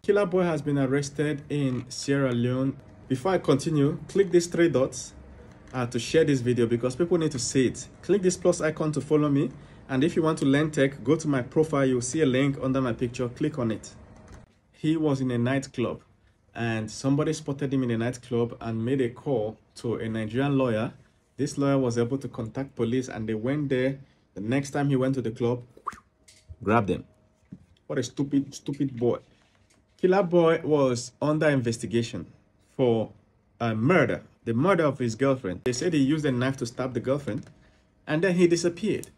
Killer boy has been arrested in Sierra Leone. Before I continue, click these three dots to share this video because people need to see it. Click this plus icon to follow me. And if you want to learn tech, go to my profile. You'll see a link under my picture. Click on it. He was in a nightclub and somebody spotted him in a nightclub and made a call to a Nigerian lawyer. This lawyer was able to contact police and they went there. The next time he went to the club, grabbed him. What a stupid boy. Killer boy was under investigation for murder, the murder of his girlfriend. They said he used a knife to stab the girlfriend and then he disappeared.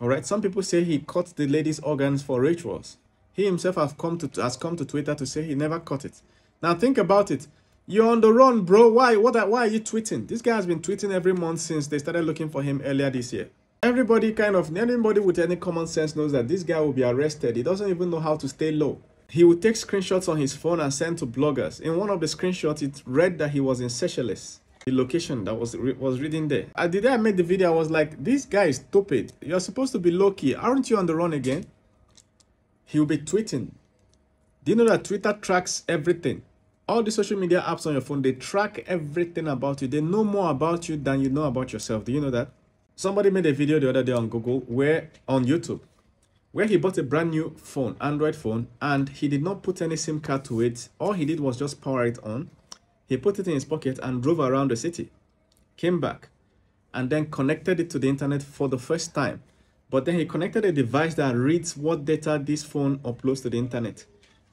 All right, some people say he cut the lady's organs for rituals. He himself has come to Twitter to say he never cut it. Now think about it. You're on the run, bro. Why are you tweeting? This guy has been tweeting every month since they started looking for him earlier this year. Anybody with any common sense knows that this guy will be arrested. He doesn't even know how to stay low. He would take screenshots on his phone and send to bloggers. In one of the screenshots, it read that he was in Seychelles. The location that was reading there. The day I made the video, I was like, this guy is stupid. You're supposed to be low-key. Aren't you on the run again? He will be tweeting. Do you know that Twitter tracks everything? All the social media apps on your phone, they track everything about you. They know more about you than you know about yourself. Do you know that? Somebody made a video the other day on YouTube, where he bought a brand new phone, Android phone, and he did not put any SIM card to it. All he did was just power it on. He put it in his pocket and drove around the city, came back, and then connected it to the internet for the first time. But then he connected a device that reads what data this phone uploads to the internet.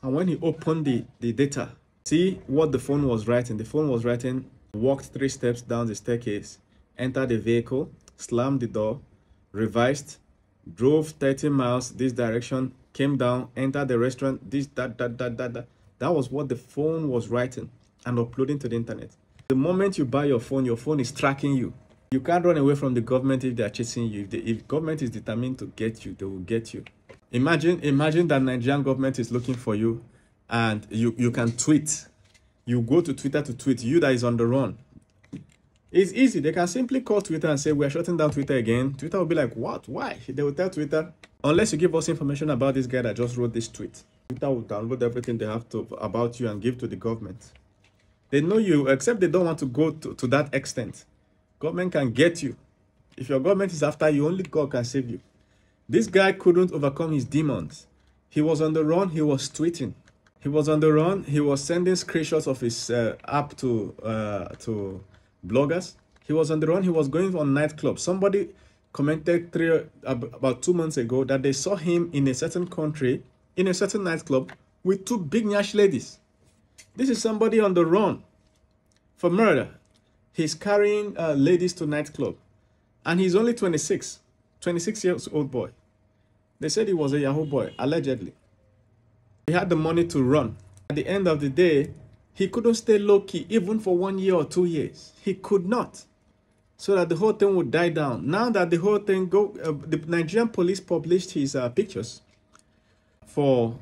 And when he opened the data, see what the phone was writing. The phone was writing, walked 3 steps down the staircase, entered the vehicle, slammed the door, revised, drove 30 miles this direction, came down, entered the restaurant, that was what the phone was writing and uploading to the internet. The moment you buy your phone is tracking you. You can't run away from the government if they are chasing you. If government is determined to get you, they will get you. Imagine that Nigerian government is looking for you and you can tweet. You go to Twitter to tweet, you that is on the run. It's easy. They can simply call Twitter and say, we're shutting down Twitter again. Twitter will be like, what? Why? They will tell Twitter, unless you give us information about this guy that just wrote this tweet. Twitter will download everything they have to about you and give to the government. They know you, except they don't want to go to that extent. Government can get you. If your government is after you, only God can save you. This guy couldn't overcome his demons. He was on the run. He was tweeting. He was on the run. He was sending screenshots of his app to bloggers. He was on the run. He was going on nightclubs. Somebody commented about 2 months ago that they saw him in a certain country, in a certain nightclub, with 2 big Nyash ladies. This is somebody on the run for murder. He's carrying ladies to nightclub. And he's only 26 years old boy. They said he was a yahoo boy, allegedly. He had the money to run. At the end of the day, he couldn't stay low-key even for 1 year or 2 years. He could not. So that the whole thing would die down. Now that the whole thing the Nigerian police published his pictures for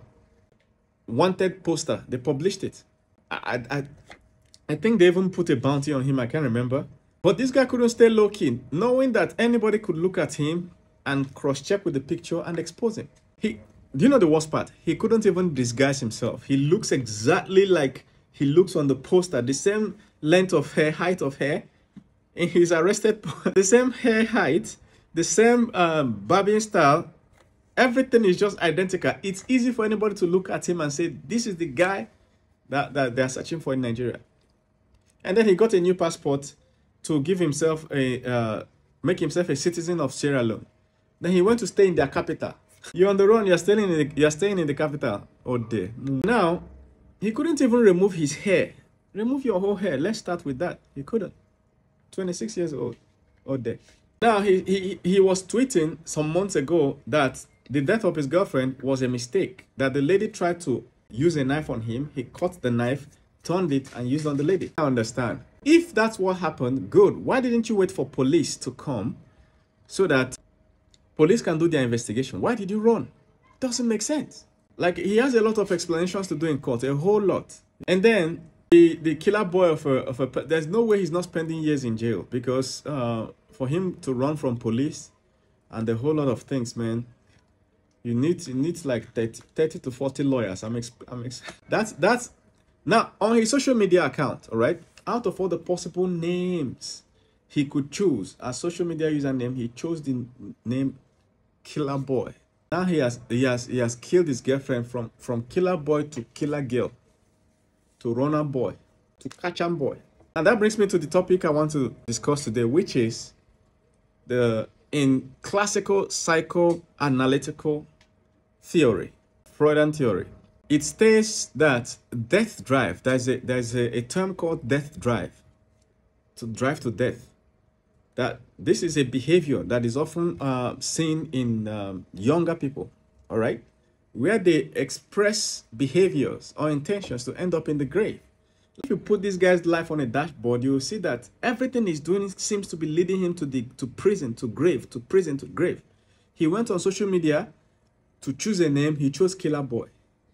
wanted poster. They published it. I think they even put a bounty on him. I can't remember. But this guy couldn't stay low-key, knowing that anybody could look at him and cross-check with the picture and expose him. Do you know the worst part? He couldn't even disguise himself. He looks exactly like he looks on the poster. The same length of hair, height of hair. And he's arrested. The same hair height, the same barbing style. Everything is just identical. It's easy for anybody to look at him and say, this is the guy that they're searching for in Nigeria. And then he got a new passport to give himself make himself a citizen of Sierra Leone. Then he went to stay in their capital. You're on the run, you're staying in the capital all day. Now, he couldn't even remove his hair. Remove your whole hair. Let's start with that. He couldn't. 26 years old all day. Now, he was tweeting some months ago that the death of his girlfriend was a mistake. That the lady tried to use a knife on him. He cut the knife, turned it, and used on the lady. I understand. If that's what happened, good. Why didn't you wait for police to come so that police can do their investigation? Why did you run? Doesn't make sense. Like, he has a lot of explanations to do in court, a whole lot. And then the killer boy there's no way he's not spending years in jail, because for him to run from police and a whole lot of things, man, You need like 30 to 40 lawyers. That's now on his social media account. All right, out of all the possible names he could choose as social media username, he chose the name killaboi. Now he has killed his girlfriend from killer boy to killer girl to runner boy to catcher boy. And that brings me to the topic I want to discuss today, which is in classical psychoanalytical theory, Freudian theory. It states that death drive, there's a term called death drive, to drive to death. That this is a behavior that is often seen in younger people, all right, where they express behaviors or intentions to end up in the grave. If you put this guy's life on a dashboard, you will see that everything he's doing seems to be leading him to prison, to grave, to prison, to grave. He went on social media to choose a name. He chose Killer Boy.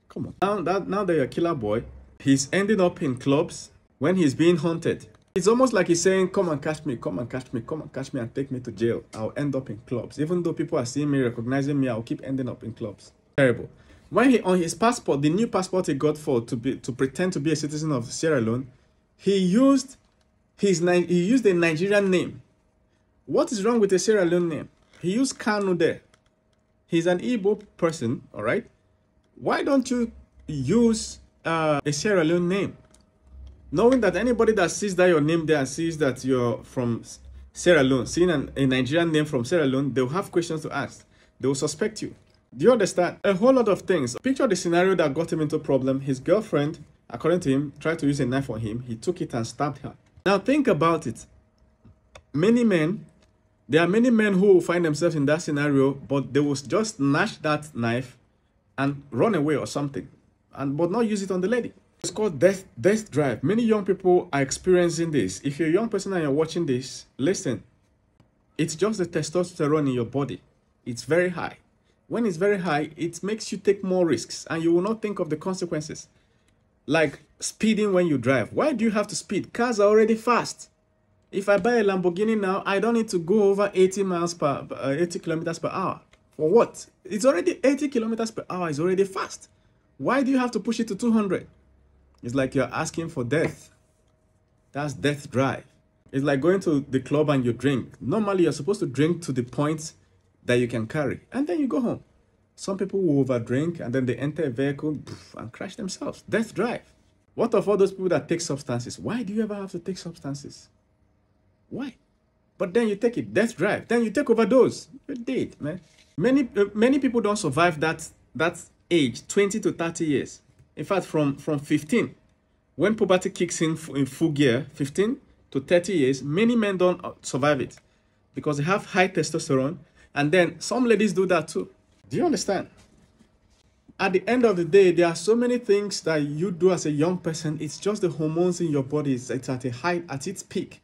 Come on. Now that you're Killer Boy, he's ending up in clubs when he's being hunted. It's almost like he's saying, come and catch me, come and catch me, come and catch me and take me to jail. I'll end up in clubs. Even though people are seeing me, recognizing me, I'll keep ending up in clubs. Terrible. When he, on his passport, the new passport he got to pretend to be a citizen of Sierra Leone, he used a Nigerian name. What is wrong with a Sierra Leone name? He used Kanu there. He's an Igbo person, all right? Why don't you use a Sierra Leone name? Knowing that anybody that sees that your name there and sees that you're from Sierra Leone, seeing a Nigerian name from Sierra Leone, they'll have questions to ask. They will suspect you. Do you understand? A whole lot of things. Picture the scenario that got him into a problem. His girlfriend, according to him, tried to use a knife on him. He took it and stabbed her. Now think about it. There are many men who will find themselves in that scenario, but they will just snatch that knife and run away or something, but not use it on the lady. It's called death drive. Many young people are experiencing this. If you're a young person and you're watching this, listen. It's just the testosterone in your body. It's very high. When it's very high, it makes you take more risks and you will not think of the consequences. Like speeding when you drive. Why do you have to speed? Cars are already fast. If I buy a Lamborghini now, I don't need to go over 80 kilometers per hour. For what? It's already 80 kilometers per hour. It's already fast. Why do you have to push it to 200? It's like you're asking for death. That's death drive. It's like going to the club and you drink. Normally, you're supposed to drink to the point that you can carry, and then you go home. Some people will overdrink, and then they enter a vehicle and crash themselves. Death drive. What of all those people that take substances? Why do you ever have to take substances? Why? But then you take it. Death drive. Then you take overdose. You're dead, man. Many people don't survive that age, 20 to 30 years. In fact, from 15, when puberty kicks in full gear, 15 to 30 years, many men don't survive it because they have high testosterone, and then some ladies do that too. Do you understand? At the end of the day, there are so many things that you do as a young person. It's just the hormones in your body. It's at its peak.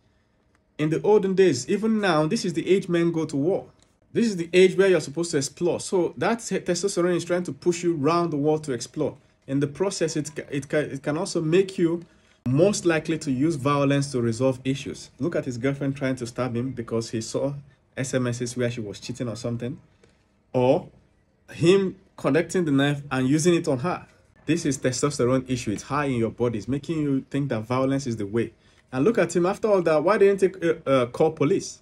In the olden days, even now, this is the age men go to war. This is the age where you're supposed to explore. So that testosterone is trying to push you around the world to explore. In the process, it can also make you most likely to use violence to resolve issues. Look at his girlfriend trying to stab him because he saw SMSs where she was cheating or something. Or him connecting the knife and using it on her. This is testosterone issue. It's high in your body. It's making you think that violence is the way. And look at him after all that. Why didn't he call police?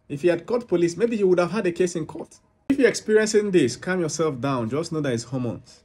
If he had called police, maybe he would have had a case in court. If you're experiencing this, calm yourself down. Just know that it's hormones.